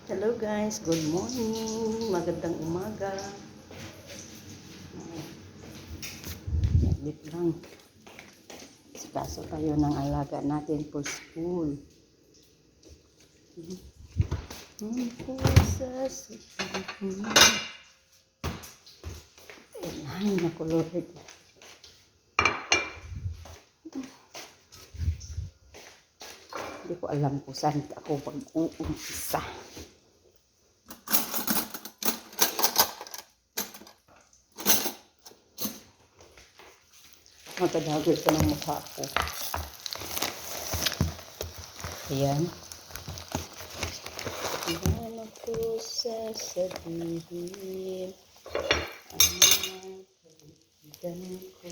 Hello guys, good morning. Magandang umaga. Edit lang. Kaso tayo ng alaga natin for school. Ay, nakulorid. Hindi ko alam kung saan ako mag-uumpisa. Matadagol ko ng mukha ko. Ayan. Ano ko sasabihin? Ang kaibigan ko.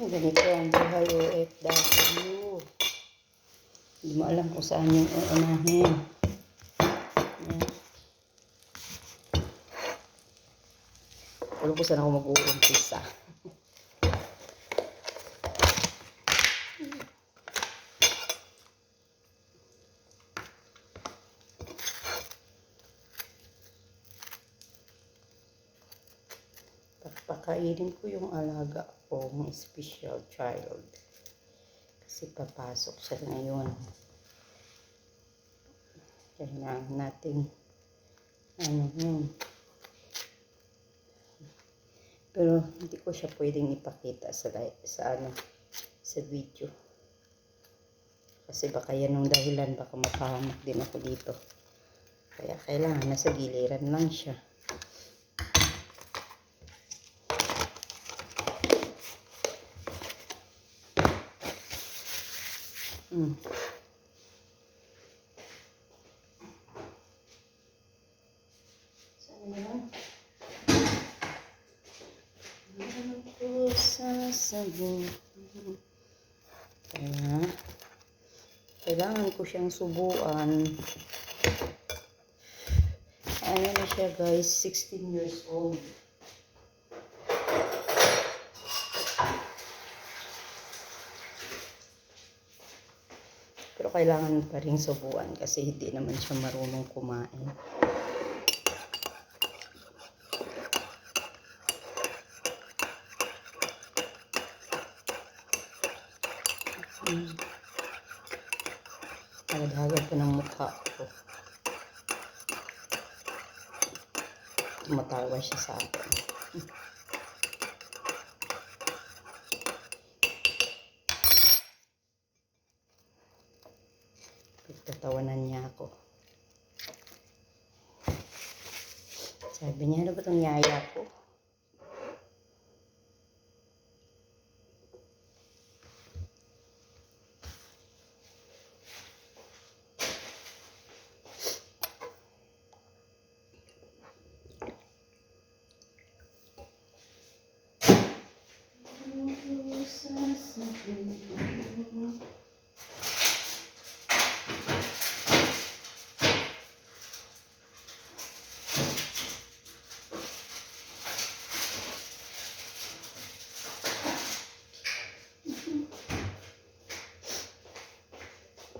Ganito ang buhay OFW. Hindi mo alam kung saan yung uunahin. Alam ko saan ako mag-uumpisa. Pakainin ko yung alaga ko, ng special child. Kasi papasok siya ngayon. Kailangan natin yun. Pero hindi ko siya pwedeng ipakita sa video. Kasi baka yan ang dahilan, baka mapahamak din ako dito. Kaya kailangan nasa giliran lang siya. Saan na? Ano ko sasabihin? Kaya kailangan ko siyang subuan. Ano na siya guys, 16 years old. Pero kailangan pa rin subuan kasi hindi naman siya marunong kumain. Nagdagan ko ng mukha ko. Tumatawa siya sa akin. Pagtatawanan niya ako. Sabi niya, ano ba itong yaya ko?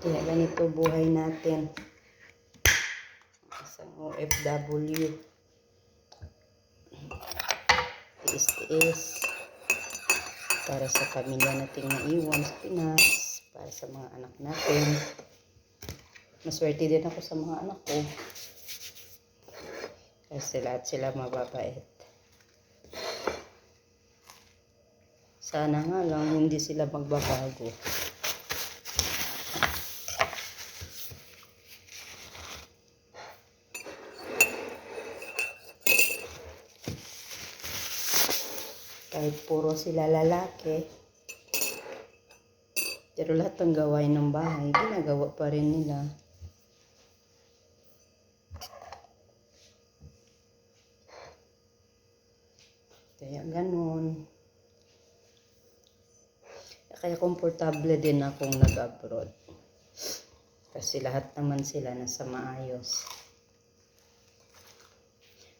Kaya ganito buhay natin. Isang OFW. Tiis-tiis. Para sa pamilya nating naiwan sa Pinas. Para sa mga anak natin. Maswerte din ako sa mga anak ko. Kasi lahat sila mababait. Sana nga lang hindi sila magbabago. Kahit puro sila lalaki, pero lahat ng gawain ng bahay, ginagawa pa rin nila. Kaya ganun. Kaya komportable din akong nag-abroad. Kasi lahat naman sila nasa maayos.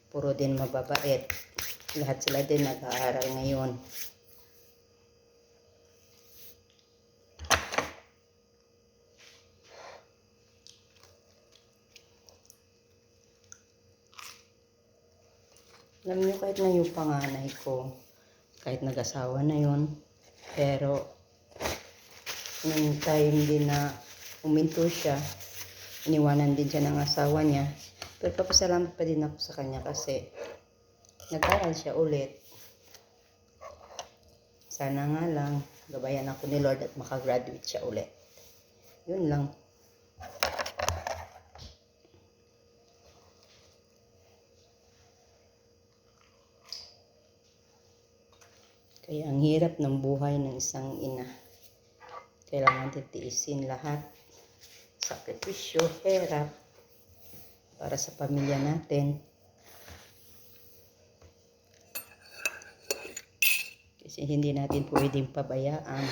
Puro din mababait. Lahat sila din nag-aaral ngayon. Alam niyo, kahit na yung panganay ko, kahit nag-asawa na yun, pero nung time din na uminto siya, iniwanan din siya ng asawa niya. Pero papasalamat pa din ako sa kanya kasi nag-aral siya ulit. Sana nga lang, gabayan ako ni Lord at makagraduate siya ulit. Yun lang. Kaya ang hirap ng buhay ng isang ina. Kailangan titiisin lahat. Sakripisyo, hirap para sa pamilya natin. Kasi hindi natin pwedeng pabayaan.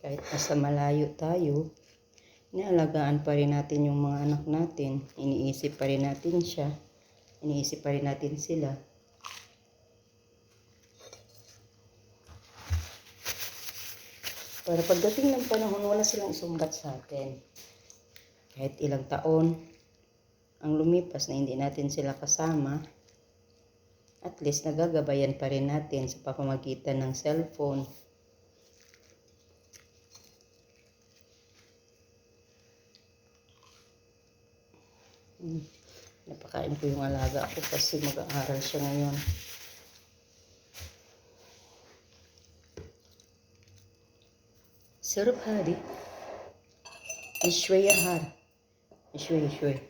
Kahit nasa malayo tayo, inaalagaan pa rin natin yung mga anak natin. Iniisip pa rin natin siya. Iniisip pa rin natin sila. Para pagdating ng panahon, wala silang isumbat sa atin. Kahit ilang taon ang lumipas na hindi natin sila kasama, at least nagagabayan pa rin natin sa pamamagitan ng cellphone. Napakain ko yung alaga ko kasi mag-aaral siya ngayon. Sarap hari. Ishwaya har. Ishway.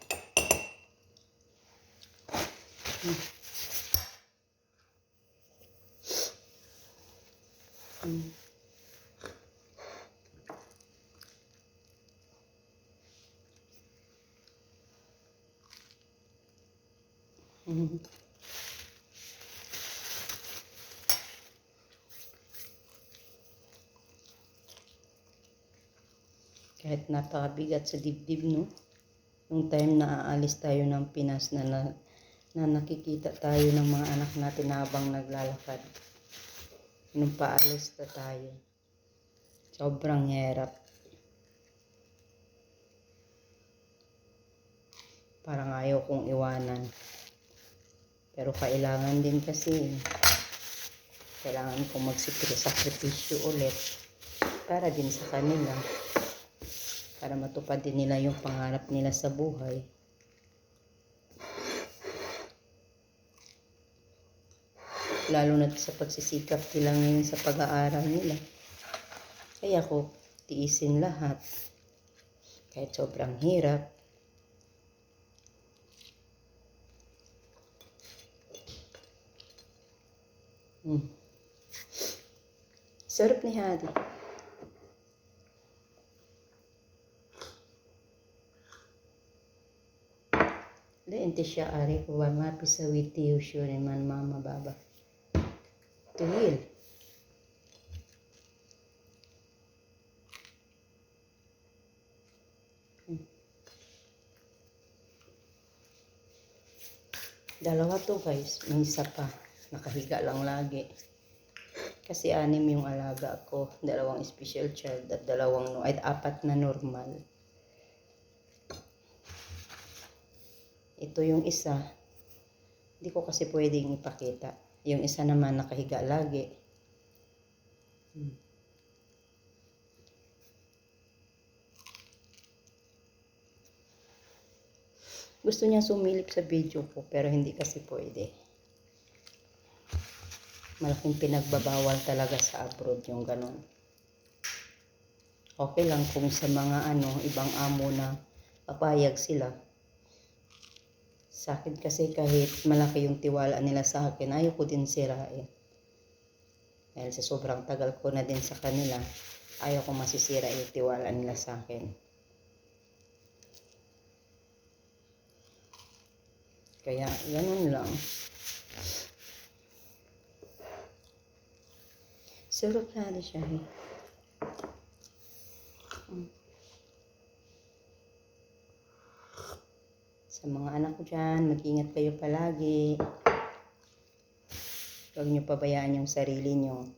Kahit napakabigat sa dibdib, no? Yung time na aalis tayo ng Pinas na nakikita tayo ng mga anak natin habang naglalakad. Nung paalis na tayo. Sobrang hirap. Parang ayaw kong iwanan. Pero kailangan din kasi. Kailangan kong magsakripisyo ulit. Para din sa kanila. Para matupad din nila yung pangarap nila sa buhay. Lalo na sa pagsisikap nila ngayon sa pag-aaral nila. Kaya ko tiisin lahat. Kahit sobrang hirap. Sarap ni Hadi. Ente siya ari ko mapi sa witi usyo ni man mama baba. Tuhil. Dalawa to guys, may isa pa. Nakahiga lang lagi. Kasi 6 yung alaga ko. 2 special child at 2 at 4 na normal. Ito yung isa. Hindi ko kasi pwedeng ipakita. Yung isa naman nakahiga lagi. Gusto niya sumilip sa video ko pero hindi kasi pwede. Malaking pinagbabawal talaga sa abroad yung ganon. Okay lang kung sa mga ibang amo na papayag sila. Sa akin kasi kahit malaki yung tiwala nila sa akin, ayaw ko din sirain. Dahil sa sobrang tagal ko na din sa kanila, ayaw ko masisira yung tiwala nila sa akin. Kaya, ganun lang. Sarap na siya. Sa mga anak ko dyan, mag-ingat kayo palagi. Huwag niyo pabayaan yung sarili niyo.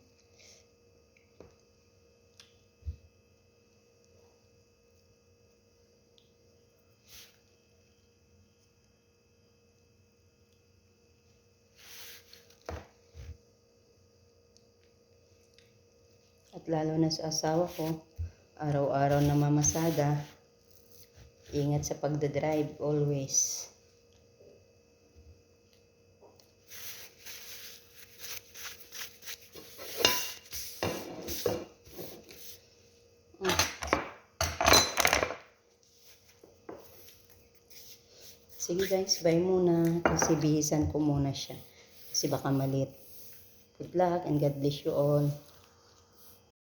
At lalo na sa asawa ko, araw-araw na mamasada. Ingat sa pagdadrive always. Sige guys, bye muna. Kasi bihisan ko muna siya. Kasi baka malit. Good luck and God bless you all.